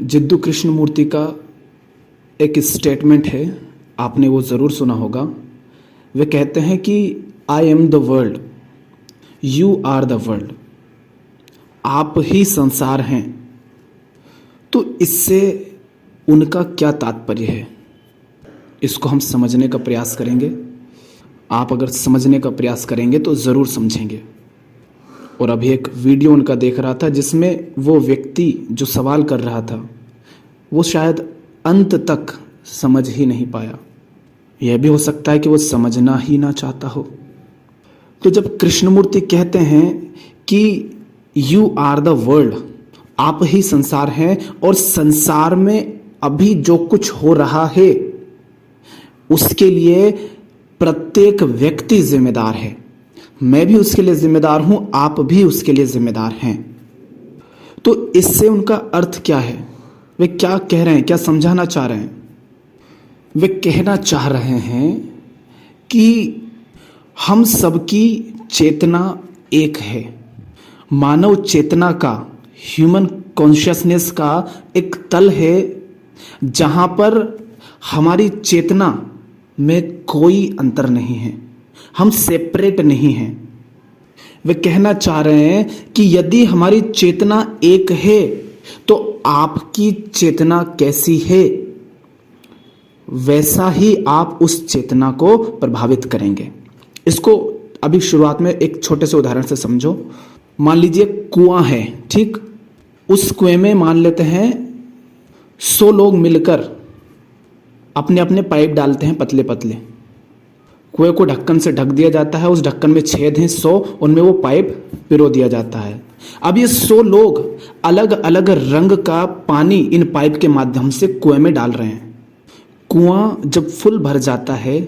जिद्दू कृष्णमूर्ति का एक स्टेटमेंट है, आपने वो ज़रूर सुना होगा। वे कहते हैं कि I am the world, you are the world, आप ही संसार हैं। तो इससे उनका क्या तात्पर्य है, इसको हम समझने का प्रयास करेंगे। आप अगर समझने का प्रयास करेंगे तो ज़रूर समझेंगे। और अभी एक वीडियो उनका देख रहा था जिसमें वो व्यक्ति जो सवाल कर रहा था वो शायद अंत तक समझ ही नहीं पाया। यह भी हो सकता है कि वो समझना ही ना चाहता हो। तो जब कृष्णमूर्ति कहते हैं कि यू आर द वर्ल्ड, आप ही संसार हैं, और संसार में अभी जो कुछ हो रहा है उसके लिए प्रत्येक व्यक्ति जिम्मेदार है। मैं भी उसके लिए जिम्मेदार हूं, आप भी उसके लिए जिम्मेदार हैं। तो इससे उनका अर्थ क्या है, वे क्या कह रहे हैं, क्या समझाना चाह रहे हैं? वे कहना चाह रहे हैं कि हम सबकी चेतना एक है। मानव चेतना का, ह्यूमन कॉन्शियसनेस का एक तल है जहां पर हमारी चेतना में कोई अंतर नहीं है, हम सेपरेट नहीं हैं। वे कहना चाह रहे हैं कि यदि हमारी चेतना एक है तो आपकी चेतना कैसी है, वैसा ही आप उस चेतना को प्रभावित करेंगे। इसको अभी शुरुआत में एक छोटे से उदाहरण से समझो। मान लीजिए कुआं है, ठीक। उस कुएं में मान लेते हैं 100 लोग मिलकर अपने अपने पाइप डालते हैं, पतले पतले। कुएं को ढक्कन से ढक दिया जाता है, उस ढक्कन में छेद हैं 100, उनमें वो पाइप पिरो दिया जाता है। अब ये 100 लोग अलग अलग रंग का पानी इन पाइप के माध्यम से कुएं में डाल रहे हैं। कुआं जब फुल भर जाता है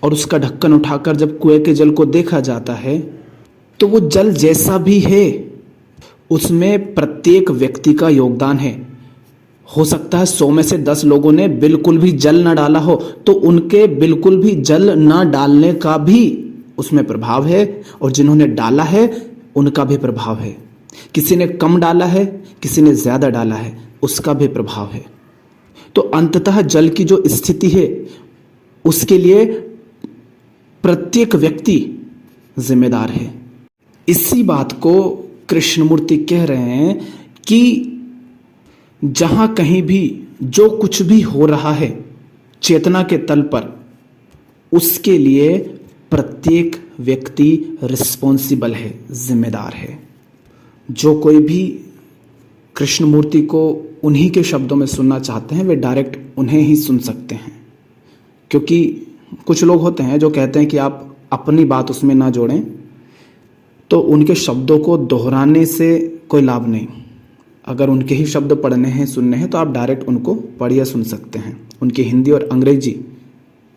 और उसका ढक्कन उठाकर जब कुएं के जल को देखा जाता है तो वो जल जैसा भी है उसमें प्रत्येक व्यक्ति का योगदान है। हो सकता है 100 में से 10 लोगों ने बिल्कुल भी जल ना डाला हो, तो उनके बिल्कुल भी जल ना डालने का भी उसमें प्रभाव है, और जिन्होंने डाला है उनका भी प्रभाव है। किसी ने कम डाला है, किसी ने ज्यादा डाला है, उसका भी प्रभाव है। तो अंततः जल की जो स्थिति है उसके लिए प्रत्येक व्यक्ति जिम्मेदार है। इसी बात को कृष्णमूर्ति कह रहे हैं कि जहां कहीं भी जो कुछ भी हो रहा है चेतना के तल पर, उसके लिए प्रत्येक व्यक्ति रिस्पॉन्सिबल है, जिम्मेदार है। जो कोई भी कृष्णमूर्ति को उन्हीं के शब्दों में सुनना चाहते हैं वे डायरेक्ट उन्हें ही सुन सकते हैं। क्योंकि कुछ लोग होते हैं जो कहते हैं कि आप अपनी बात उसमें ना जोड़ें, तो उनके शब्दों को दोहराने से कोई लाभ नहीं। अगर उनके ही शब्द पढ़ने हैं, सुनने हैं, तो आप डायरेक्ट उनको पढ़िए सुन सकते हैं। उनकी हिंदी और अंग्रेजी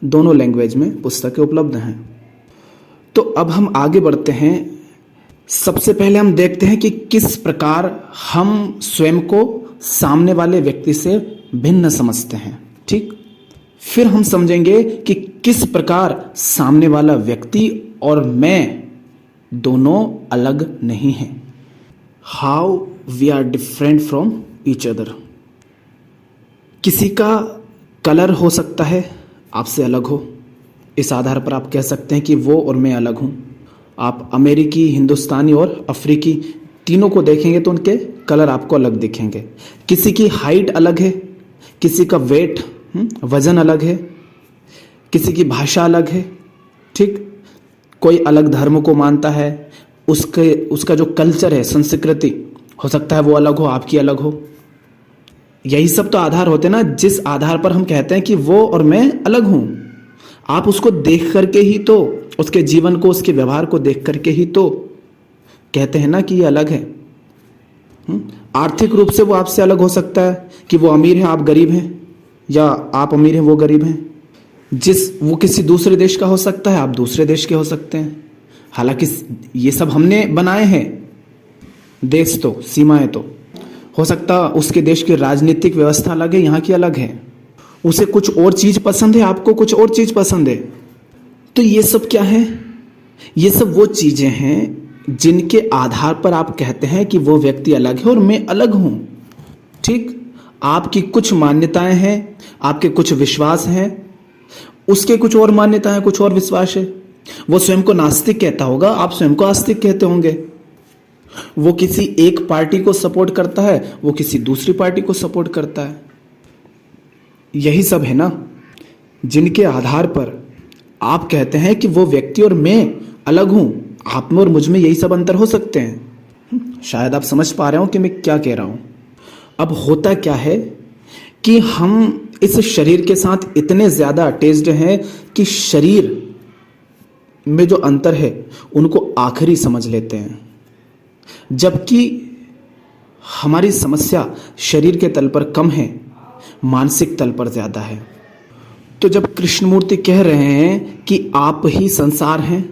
दोनों लैंग्वेज में पुस्तकें उपलब्ध हैं। तो अब हम आगे बढ़ते हैं। सबसे पहले हम देखते हैं कि किस प्रकार हम स्वयं को सामने वाले व्यक्ति से भिन्न समझते हैं, ठीक। फिर हम समझेंगे कि किस प्रकार सामने वाला व्यक्ति और मैं दोनों अलग नहीं हैं। How we are different from each other. किसी का कलर हो सकता है आपसे अलग हो, इस आधार पर आप कह सकते हैं कि वो और मैं अलग हूं। आप अमेरिकी, हिंदुस्तानी और अफ्रीकी तीनों को देखेंगे तो उनके कलर आपको अलग दिखेंगे। किसी की हाइट अलग है, किसी का वेट, वजन अलग है, किसी की भाषा अलग है, ठीक। कोई अलग धर्म को मानता है, उसका जो कल्चर है, संस्कृति, हो सकता है वो अलग हो, आपकी अलग हो। यही सब तो आधार होते हैं ना, जिस आधार पर हम कहते हैं कि वो और मैं अलग हूं। आप उसको देख करके ही तो, उसके जीवन को, उसके व्यवहार को देख करके ही तो कहते हैं ना कि ये अलग है। आर्थिक रूप से वो आपसे अलग हो सकता है कि वो अमीर है, आप गरीब हैं, या आप अमीर हैं, वो गरीब हैं। वो किसी दूसरे देश का हो सकता है, आप दूसरे देश के हो सकते हैं। हालांकि ये सब हमने बनाए हैं, देश तो, सीमाएं तो। हो सकता उसके देश की राजनीतिक व्यवस्था अलग है, यहाँ की अलग है। उसे कुछ और चीज पसंद है, आपको कुछ और चीज पसंद है। तो ये सब क्या है? ये सब वो चीजें हैं जिनके आधार पर आप कहते हैं कि वो व्यक्ति अलग है और मैं अलग हूं, ठीक। आपकी कुछ मान्यताएं हैं, आपके कुछ विश्वास हैं, उसके कुछ और मान्यताएं, कुछ और विश्वास है। वो स्वयं को नास्तिक कहता होगा, आप स्वयं को आस्तिक कहते होंगे। वो किसी एक पार्टी को सपोर्ट करता है, वो किसी दूसरी पार्टी को सपोर्ट करता है। यही सब है ना जिनके आधार पर आप कहते हैं कि वो व्यक्ति और मैं अलग हूं, आप में और मुझ में यही सब अंतर हो सकते हैं। शायद आप समझ पा रहे हो कि मैं क्या कह रहा हूं। अब होता क्या है कि हम इस शरीर के साथ इतने ज्यादा अटैच्ड हैं कि शरीर में जो अंतर है उनको आखिरी समझ लेते हैं, जबकि हमारी समस्या शरीर के तल पर कम है, मानसिक तल पर ज्यादा है। तो जब कृष्णमूर्ति कह रहे हैं कि आप ही संसार हैं,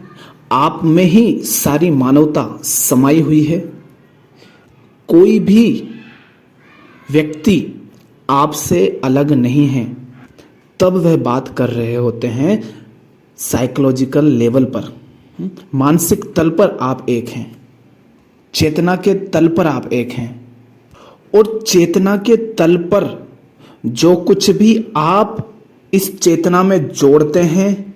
आप में ही सारी मानवता समाई हुई है, कोई भी व्यक्ति आपसे अलग नहीं है, तब वह बात कर रहे होते हैं साइकोलॉजिकल लेवल पर। मानसिक तल पर आप एक हैं, चेतना के तल पर आप एक हैं, और चेतना के तल पर जो कुछ भी आप इस चेतना में जोड़ते हैं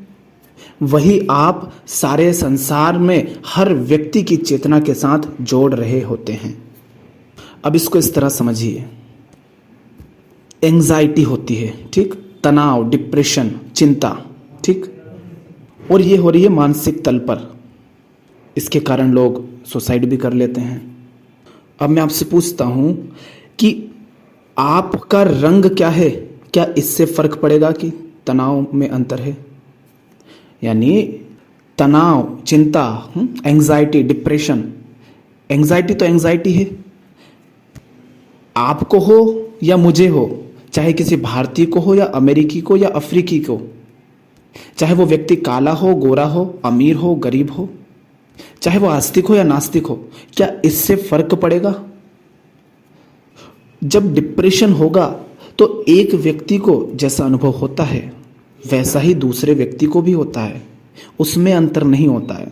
वही आप सारे संसार में हर व्यक्ति की चेतना के साथ जोड़ रहे होते हैं। अब इसको इस तरह समझिए, एंजाइटी होती है, ठीक, तनाव, डिप्रेशन, चिंता, ठीक, और ये हो रही है मानसिक तल पर। इसके कारण लोग सुसाइड भी कर लेते हैं। अब मैं आपसे पूछता हूं कि आपका रंग क्या है, क्या इससे फर्क पड़ेगा कि तनाव में अंतर है? यानी तनाव, चिंता, एंजाइटी, डिप्रेशन। एंजाइटी तो एंजाइटी है, आपको हो या मुझे हो, चाहे किसी भारतीय को हो या अमेरिकी को या अफ्रीकी को, चाहे वो व्यक्ति काला हो, गोरा हो, अमीर हो, गरीब हो, चाहे वो आस्तिक हो या नास्तिक हो, क्या इससे फर्क पड़ेगा? जब डिप्रेशन होगा तो एक व्यक्ति को जैसा अनुभव होता है वैसा ही दूसरे व्यक्ति को भी होता है, उसमें अंतर नहीं होता है।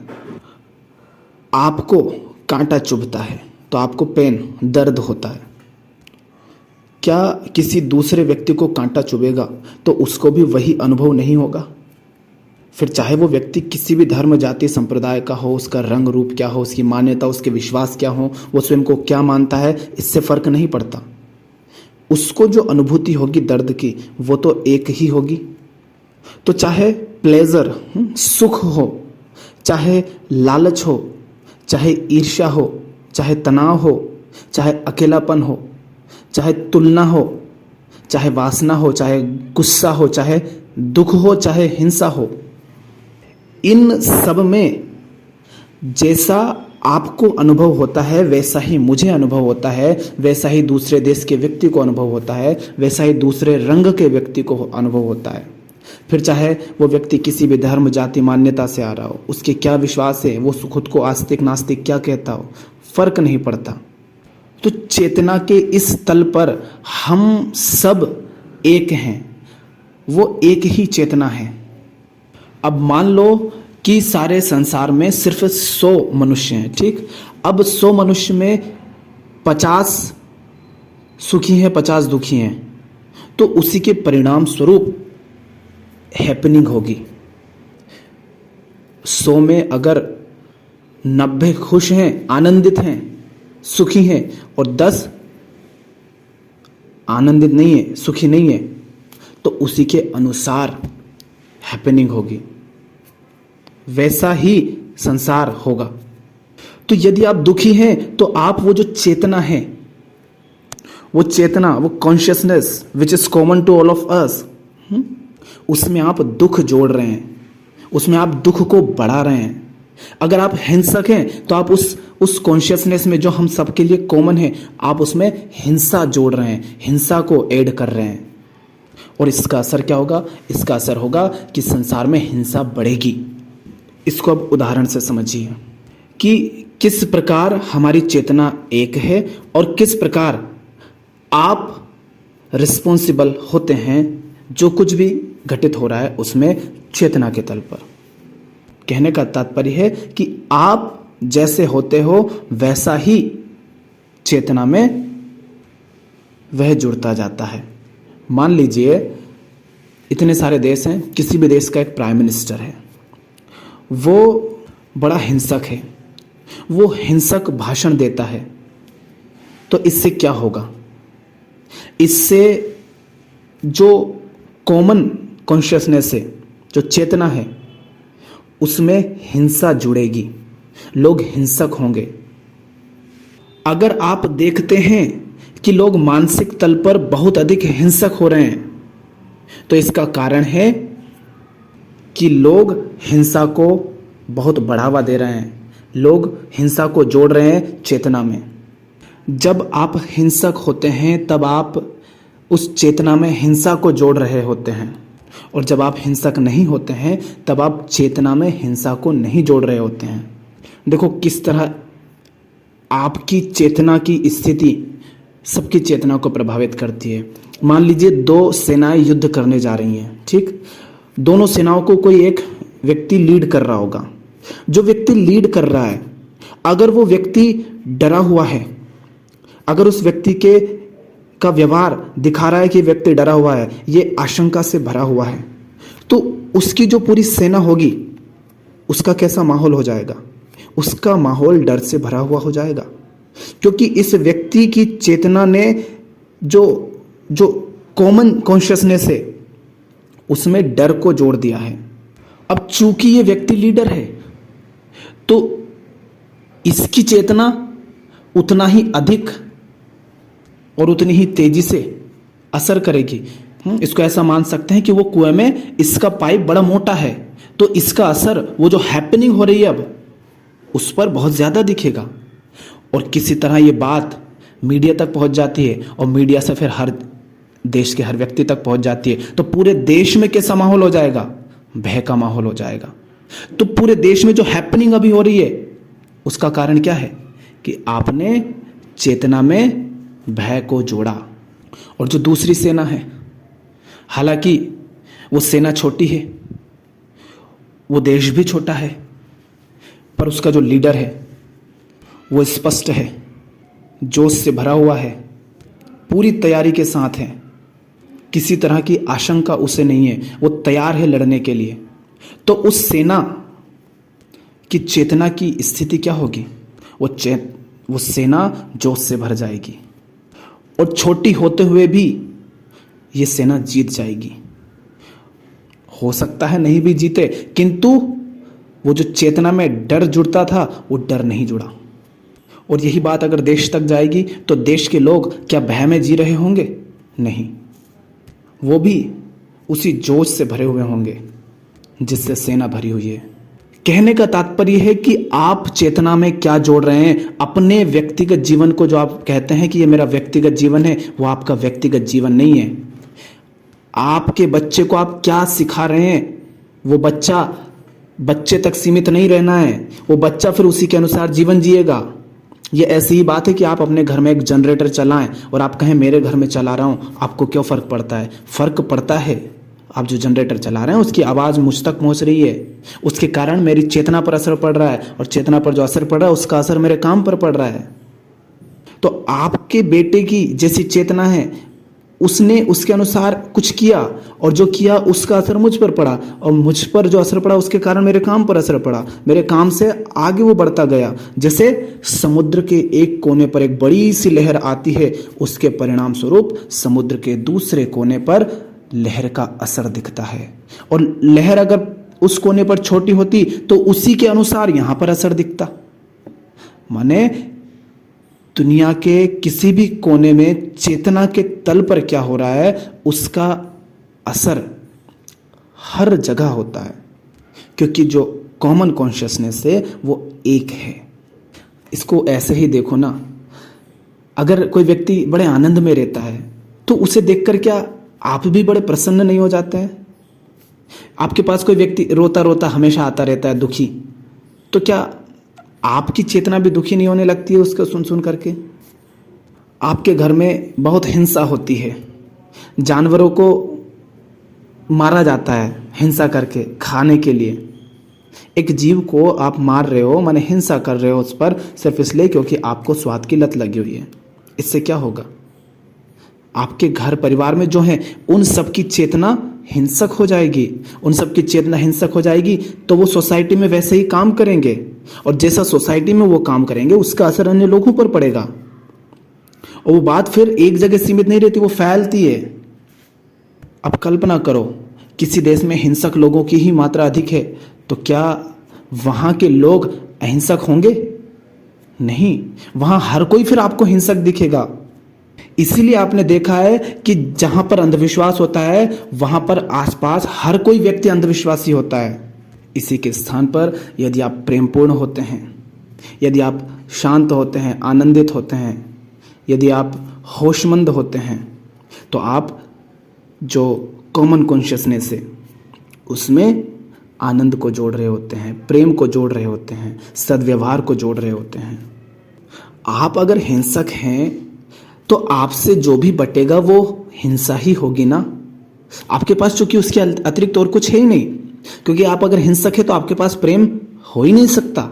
आपको कांटा चुभता है तो आपको पेन, दर्द होता है। क्या किसी दूसरे व्यक्ति को कांटा चुभेगा तो उसको भी वही अनुभव नहीं होगा? फिर चाहे वो व्यक्ति किसी भी धर्म, जाति, संप्रदाय का हो, उसका रंग रूप क्या हो, उसकी मान्यता, उसके विश्वास क्या हो, वो स्वयं को क्या मानता है, इससे फर्क नहीं पड़ता। उसको जो अनुभूति होगी दर्द की वो तो एक ही होगी। तो चाहे प्लेजर, सुख हो, चाहे लालच हो, चाहे ईर्ष्या हो, चाहे तनाव हो, चाहे अकेलापन हो, चाहे तुलना हो, चाहे वासना हो, चाहे गुस्सा हो, चाहे दुख हो, चाहे हिंसा हो, इन सब में जैसा आपको अनुभव होता है वैसा ही मुझे अनुभव होता है, वैसा ही दूसरे देश के व्यक्ति को अनुभव होता है, वैसा ही दूसरे रंग के व्यक्ति को अनुभव होता है। फिर चाहे वो व्यक्ति किसी भी धर्म, जाति, मान्यता से आ रहा हो, उसके क्या विश्वास है, वो खुद को आस्तिक, नास्तिक क्या कहता हो, फर्क नहीं पड़ता। तो चेतना के इस तल पर हम सब एक हैं, वो एक ही चेतना है। अब मान लो कि सारे संसार में सिर्फ 100 मनुष्य हैं, ठीक। अब 100 मनुष्य में 50 सुखी हैं, 50 दुखी हैं, तो उसी के परिणाम स्वरूप हैपनिंग होगी। 100 में अगर 90 खुश हैं, आनंदित हैं, सुखी हैं, और 10 आनंदित नहीं है, सुखी नहीं है, तो उसी के अनुसार हैपनिंग होगी, वैसा ही संसार होगा। तो यदि आप दुखी हैं तो आप वो जो चेतना है, वो चेतना, वो consciousness which is common to all of us, उसमें आप दुख जोड़ रहे हैं, उसमें आप दुख को बढ़ा रहे हैं। अगर आप हिंसक हैं तो आप उस कॉन्शियसनेस में जो हम सबके लिए कॉमन है, आप उसमें हिंसा जोड़ रहे हैं, हिंसा को ऐड कर रहे हैं। और इसका असर क्या होगा? इसका असर होगा कि संसार में हिंसा बढ़ेगी। इसको अब उदाहरण से समझिए कि किस प्रकार हमारी चेतना एक है और किस प्रकार आप रिस्पॉन्सिबल होते हैं जो कुछ भी घटित हो रहा है उसमें चेतना के तल पर। कहने का तात्पर्य है कि आप जैसे होते हो वैसा ही चेतना में वह जुड़ता जाता है। मान लीजिए इतने सारे देश हैं, किसी भी देश का एक प्राइम मिनिस्टर है, वो बड़ा हिंसक है, वो हिंसक भाषण देता है, तो इससे क्या होगा? इससे जो कॉमन कॉन्शियसनेस है, जो चेतना है, उसमें हिंसा जुड़ेगी, लोग हिंसक होंगे। अगर आप देखते हैं कि लोग मानसिक तल पर बहुत अधिक हिंसक हो रहे हैं, तो इसका कारण है कि लोग हिंसा को बहुत बढ़ावा दे रहे हैं, लोग हिंसा को जोड़ रहे हैं चेतना में। जब आप हिंसक होते हैं तब आप उस चेतना में हिंसा को जोड़ रहे होते हैं, और जब आप हिंसक नहीं होते हैं तब आप चेतना में हिंसा को नहीं जोड़ रहे होते हैं। देखो किस तरह आपकी चेतना की स्थिति सबकी चेतना को प्रभावित करती है। मान लीजिए दो सेनाएं युद्ध करने जा रही हैं, ठीक? दोनों सेनाओं को कोई एक व्यक्ति लीड कर रहा होगा। जो व्यक्ति लीड कर रहा है, अगर वो व्यक्ति डरा हुआ है, अगर उस व्यक्ति का व्यवहार दिखा रहा है कि व्यक्ति डरा हुआ है, ये आशंका से भरा हुआ है, तो उसकी जो पूरी सेना होगी उसका कैसा माहौल हो जाएगा? उसका माहौल डर से भरा हुआ हो जाएगा, क्योंकि इस व्यक्ति की चेतना ने जो कॉमन कॉन्शियसनेस है उसमें डर को जोड़ दिया है। अब चूंकि ये व्यक्ति लीडर है, तो इसकी चेतना उतना ही अधिक और उतनी ही तेजी से असर करेगी। इसको ऐसा मान सकते हैं कि वो कुएं में इसका पाइप बड़ा मोटा है, तो इसका असर वो जो हैपनिंग हो रही है अब उस पर बहुत ज़्यादा दिखेगा। और किसी तरह ये बात मीडिया तक पहुंच जाती है, और मीडिया से फिर हर देश के हर व्यक्ति तक पहुंच जाती है, तो पूरे देश में कैसा माहौल हो जाएगा? भय का माहौल हो जाएगा। तो पूरे देश में जो हैपनिंग अभी हो रही है उसका कारण क्या है? कि आपने चेतना में भय को जोड़ा। और जो दूसरी सेना है, हालांकि वो सेना छोटी है, वो देश भी छोटा है, पर उसका जो लीडर है वो स्पष्ट है, जोश से भरा हुआ है, पूरी तैयारी के साथ है, किसी तरह की आशंका उसे नहीं है, वो तैयार है लड़ने के लिए। तो उस सेना की चेतना की स्थिति क्या होगी? वो सेना जोश से भर जाएगी, और छोटी होते हुए भी ये सेना जीत जाएगी। हो सकता है नहीं भी जीते, किंतु वो जो चेतना में डर जुड़ता था वो डर नहीं जुड़ा। और यही बात अगर देश तक जाएगी तो देश के लोग क्या भय में जी रहे होंगे? नहीं, वो भी उसी जोश से भरे हुए होंगे जिससे सेना भरी हुई है। कहने का तात्पर्य है कि आप चेतना में क्या जोड़ रहे हैं? अपने व्यक्तिगत जीवन को, जो आप कहते हैं कि ये मेरा व्यक्तिगत जीवन है, वो आपका व्यक्तिगत जीवन नहीं है। आपके बच्चे को आप क्या सिखा रहे हैं? वो बच्चे तक सीमित नहीं रहना है, वो बच्चा फिर उसी के अनुसार जीवन जिएगा। ये ऐसी ही बात है कि आप अपने घर में एक जनरेटर चलाएं और आप कहें मेरे घर में चला रहा हूं, आपको क्यों फर्क पड़ता है? फर्क पड़ता है। आप जो जनरेटर चला रहे हैं उसकी आवाज़ मुझ तक पहुंच रही है, उसके कारण मेरी चेतना पर असर पड़ रहा है, और चेतना पर जो असर पड़ रहा है उसका असर मेरे काम पर पड़ रहा है। तो आपके बेटे की जैसी चेतना है, उसने उसके अनुसार कुछ किया, और जो किया उसका असर मुझ पर पड़ा, और मुझ पर जो असर पड़ा उसके कारण मेरे काम पर असर पड़ा, मेरे काम से आगे वो बढ़ता गया। जैसे समुद्र के एक कोने पर एक बड़ी सी लहर आती है, उसके परिणाम स्वरूप समुद्र के दूसरे कोने पर लहर का असर दिखता है, और लहर अगर उस कोने पर छोटी होती तो उसी के अनुसार यहां पर असर दिखता। माने दुनिया के किसी भी कोने में चेतना के तल पर क्या हो रहा है उसका असर हर जगह होता है, क्योंकि जो कॉमन कॉन्शियसनेस है वो एक है। इसको ऐसे ही देखो ना, अगर कोई व्यक्ति बड़े आनंद में रहता है तो उसे देखकर क्या आप भी बड़े प्रसन्न नहीं हो जाते हैं? आपके पास कोई व्यक्ति रोता रोता हमेशा आता रहता है, दुखी, तो क्या आपकी चेतना भी दुखी नहीं होने लगती है उसको सुन सुन करके? आपके घर में बहुत हिंसा होती है, जानवरों को मारा जाता है हिंसा करके खाने के लिए। एक जीव को आप मार रहे हो, माने हिंसा कर रहे हो उस पर, सिर्फ इसलिए क्योंकि आपको स्वाद की लत लगी हुई है। इससे क्या होगा? आपके घर परिवार में जो है उन सब की चेतना हिंसक हो जाएगी। उन सब की चेतना हिंसक हो जाएगी तो वो सोसाइटी में वैसे ही काम करेंगे, और जैसा सोसाइटी में वो काम करेंगे उसका असर अन्य लोगों पर पड़ेगा। और वो बात फिर एक जगह सीमित नहीं रहती, वो फैलती है। अब कल्पना करो, किसी देश में हिंसक लोगों की ही मात्रा अधिक है, तो क्या वहां के लोग अहिंसक होंगे? नहीं, वहां हर कोई फिर आपको हिंसक दिखेगा। इसीलिए आपने देखा है कि जहां पर अंधविश्वास होता है वहां पर आसपास हर कोई व्यक्ति अंधविश्वासी होता है। इसी के स्थान पर यदि आप प्रेमपूर्ण होते हैं, यदि आप शांत होते हैं, आनंदित होते हैं, यदि आप होशमंद होते हैं, तो आप जो कॉमन कॉन्शियसनेस है उसमें आनंद को जोड़ रहे होते हैं, प्रेम को जोड़ रहे होते हैं, सद्व्यवहार को जोड़ रहे होते हैं। आप अगर हिंसक हैं तो आपसे जो भी बटेगा वो हिंसा ही होगी ना। आपके पास चूंकि उसके अतिरिक्त और कुछ है ही नहीं, क्योंकि आप अगर हिंसक है तो आपके पास प्रेम हो ही नहीं सकता।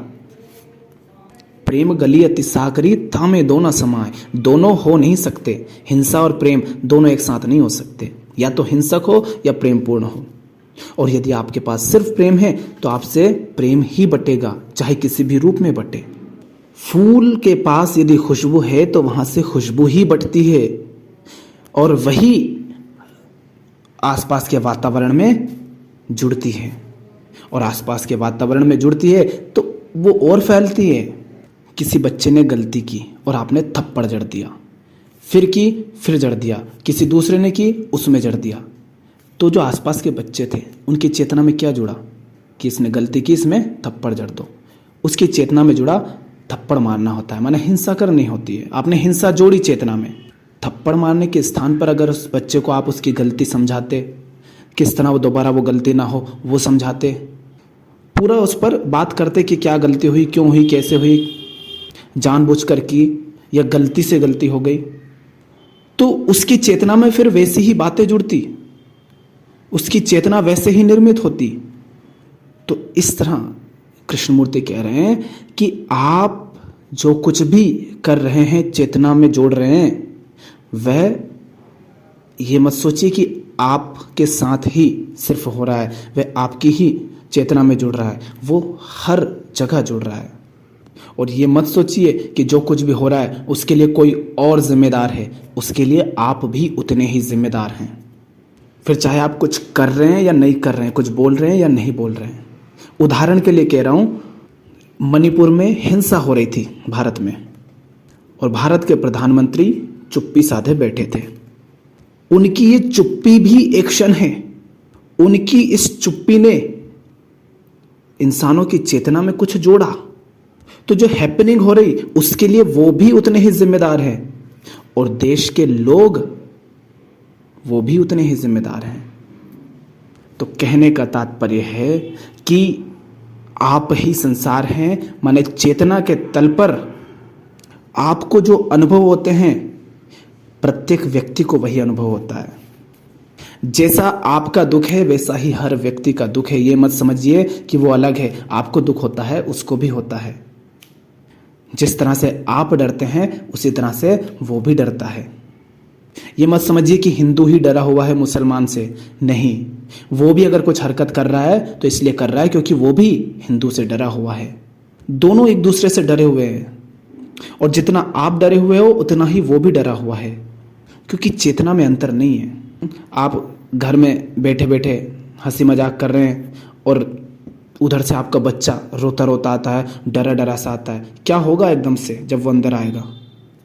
प्रेम गली अति साकरी थामे दोनों समाए, दोनों हो नहीं सकते। हिंसा और प्रेम दोनों एक साथ नहीं हो सकते, या तो हिंसक हो या प्रेम पूर्ण हो। और यदि आपके पास सिर्फ प्रेम है तो आपसे प्रेम ही बटेगा, चाहे किसी भी रूप में बटे। फूल के पास यदि खुशबू है तो वहां से खुशबू ही बटती है, और वही आसपास के वातावरण में जुड़ती है, और आसपास के वातावरण में जुड़ती है तो वो और फैलती है। किसी बच्चे ने गलती की और आपने थप्पड़ जड़ दिया, फिर की, फिर जड़ दिया, किसी दूसरे ने की, उसमें जड़ दिया, तो जो आसपास के बच्चे थे उनकी चेतना में क्या जुड़ा कि इसने गलती की, इसमें थप्पड़ जड़ दो। उसकी चेतना में जुड़ा थप्पड़ मारना होता है, माने हिंसा करनी होती है। आपने हिंसा जोड़ी चेतना में। थप्पड़ मारने के स्थान पर अगर उस बच्चे को आप उसकी गलती समझाते, किस तरह वो दोबारा वो गलती ना हो वो समझाते, पूरा उस पर बात करते कि क्या गलती हुई, क्यों हुई, कैसे हुई, जानबूझकर की या गलती से गलती हो गई, तो उसकी चेतना में फिर वैसी ही बातें जुड़ती, उसकी चेतना वैसे ही निर्मित होती। तो इस तरह कृष्णमूर्ति कह रहे हैं कि आप जो कुछ भी कर रहे हैं, चेतना में जोड़ रहे हैं, वह ये मत सोचिए कि आपके साथ ही सिर्फ हो रहा है, वह आपकी ही चेतना में जुड़ रहा है, वो हर जगह जुड़ रहा है। और ये मत सोचिए कि जो कुछ भी हो रहा है उसके लिए कोई और जिम्मेदार है, उसके लिए आप भी उतने ही जिम्मेदार हैं। फिर चाहे आप कुछ कर रहे हैं या नहीं कर रहे हैं, कुछ बोल रहे हैं या नहीं बोल रहे हैं। उदाहरण के लिए कह रहा हूं, मणिपुर में हिंसा हो रही थी भारत में, और भारत के प्रधानमंत्री चुप्पी साधे बैठे थे। उनकी ये चुप्पी भी एक्शन है। उनकी इस चुप्पी ने इंसानों की चेतना में कुछ जोड़ा, तो जो हैपनिंग हो रही उसके लिए वो भी उतने ही जिम्मेदार हैं, और देश के लोग वो भी उतने ही जिम्मेदार हैं। तो कहने का तात्पर्य है कि आप ही संसार हैं, माने चेतना के तल पर आपको जो अनुभव होते हैं, प्रत्येक व्यक्ति को वही अनुभव होता है। जैसा आपका दुख है वैसा ही हर व्यक्ति का दुख है। ये मत समझिए कि वो अलग है, आपको दुख होता है उसको भी होता है। जिस तरह से आप डरते हैं उसी तरह से वो भी डरता है। ये मत समझिए कि हिंदू ही डरा हुआ है मुसलमान से, नहीं, वो भी अगर कुछ हरकत कर रहा है तो इसलिए कर रहा है क्योंकि वो भी हिंदू से डरा हुआ है। दोनों एक दूसरे से डरे हुए हैं, और जितना आप डरे हुए हो उतना ही वो भी डरा हुआ है, क्योंकि चेतना में अंतर नहीं है। आप घर में बैठे बैठे हंसी मजाक कर रहे हैं और उधर से आपका बच्चा रोता रोता आता है, डरा डरा सा आता है, क्या होगा एकदम से जब वो अंदर आएगा?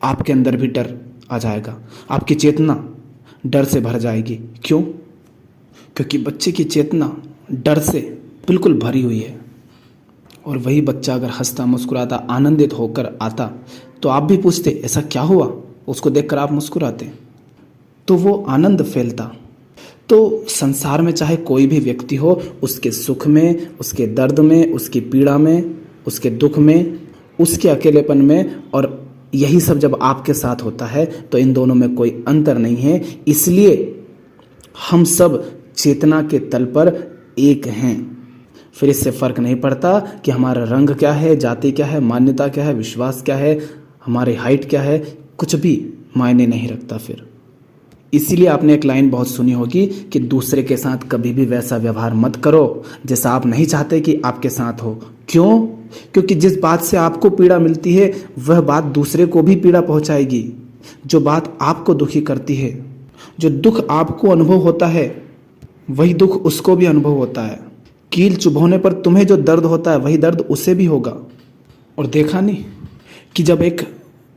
आपके अंदर भी डर आ जाएगा, आपकी चेतना डर से भर जाएगी। क्यों? क्योंकि बच्चे की चेतना डर से बिल्कुल भरी हुई है। और वही बच्चा अगर हंसता मुस्कुराता आनंदित होकर आता तो आप भी पूछते ऐसा क्या हुआ, उसको देखकर आप मुस्कुराते, तो वो आनंद फैलता। तो संसार में चाहे कोई भी व्यक्ति हो, उसके सुख में, उसके दर्द में, उसकी पीड़ा में, उसके दुख में, उसके अकेलेपन में, और यही सब जब आपके साथ होता है तो इन दोनों में कोई अंतर नहीं है। इसलिए हम सब चेतना के तल पर एक हैं। फिर इससे फर्क नहीं पड़ता कि हमारा रंग क्या है, जाति क्या है, मान्यता क्या है, विश्वास क्या है, हमारी हाइट क्या है, कुछ भी मायने नहीं रखता। फिर इसीलिए आपने एक लाइन बहुत सुनी होगी कि दूसरे के साथ कभी भी वैसा व्यवहार मत करो जैसा आप नहीं चाहते कि आपके साथ हो। क्यों? क्योंकि जिस बात से आपको पीड़ा मिलती है वह बात दूसरे को भी पीड़ा पहुंचाएगी। जो बात आपको दुखी करती है, जो दुख आपको अनुभव होता है, वही दुख उसको भी अनुभव होता है। कील चुभोने पर तुम्हें जो दर्द होता है वही दर्द उसे भी होगा। और देखा नहीं कि जब एक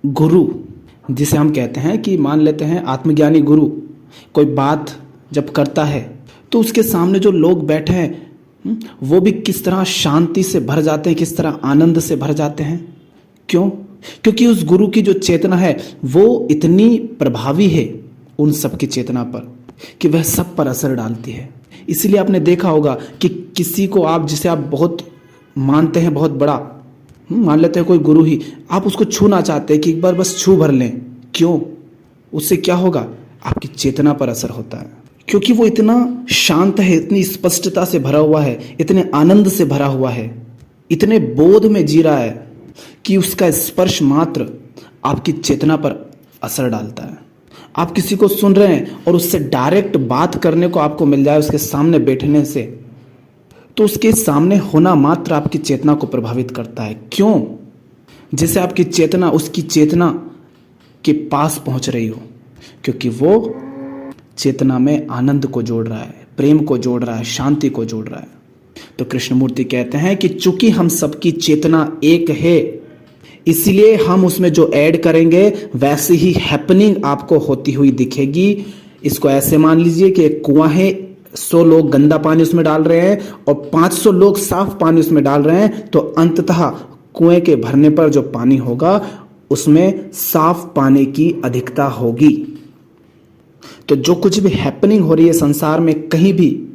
गुरु, जिसे हम कहते हैं कि मान लेते हैं आत्मज्ञानी गुरु, कोई बात जब करता है तो उसके सामने जो लोग बैठे हैं वो भी किस तरह शांति से भर जाते हैं, किस तरह आनंद से भर जाते हैं। क्यों? क्योंकि उस गुरु की जो चेतना है वो इतनी प्रभावी है उन सब की चेतना पर कि वह सब पर असर डालती है। इसीलिए आपने देखा होगा कि किसी को आप, जिसे आप बहुत मानते हैं, बहुत बड़ा मान लेते हैं, कोई गुरु ही, आप उसको छूना चाहते हैं कि एक बार बस छू भर लें। क्यों? उससे क्या होगा? आपकी चेतना पर असर होता है, क्योंकि वो इतना शांत है, इतनी स्पष्टता से भरा हुआ है, इतने आनंद से भरा हुआ है, इतने बोध में जी रहा है कि उसका स्पर्श मात्र आपकी चेतना पर असर डालता है। आप किसी को सुन रहे हैं और उससे डायरेक्ट बात करने को आपको मिल जाए उसके सामने बैठने से, तो उसके सामने होना मात्र आपकी चेतना को प्रभावित करता है। क्यों? जैसे आपकी चेतना उसकी चेतना के पास पहुंच रही हो, क्योंकि वो चेतना में आनंद को जोड़ रहा है, प्रेम को जोड़ रहा है, शांति को जोड़ रहा है। तो कृष्णमूर्ति कहते हैं कि चूंकि हम सबकी चेतना एक है, इसलिए हम उसमें जो ऐड करेंगे वैसी ही हैपनिंग आपको होती हुई दिखेगी। इसको ऐसे मान लीजिए कि एक कुआं है, 100 लोग गंदा पानी उसमें डाल रहे हैं और 500 लोग साफ पानी उसमें डाल रहे हैं, तो अंततः कुएं के भरने पर जो पानी होगा उसमें साफ पानी की अधिकता होगी। तो जो कुछ भी हैपनिंग हो रही है संसार में कहीं भी,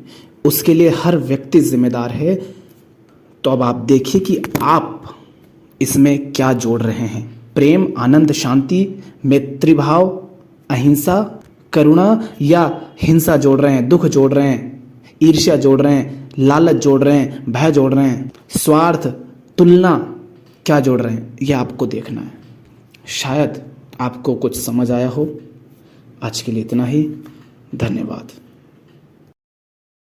उसके लिए हर व्यक्ति जिम्मेदार है। तो अब आप देखिए कि आप इसमें क्या जोड़ रहे हैं। प्रेम, आनंद, शांति, मैत्री भाव, अहिंसा, करुणा, या हिंसा जोड़ रहे हैं, दुख जोड़ रहे हैं, ईर्ष्या जोड़ रहे हैं, लालच जोड़ रहे हैं, भय जोड़ रहे हैं, स्वार्थ, तुलना, क्या जोड़ रहे हैं, यह आपको देखना है। शायद आपको कुछ समझ आया हो। आज के लिए इतना ही। धन्यवाद।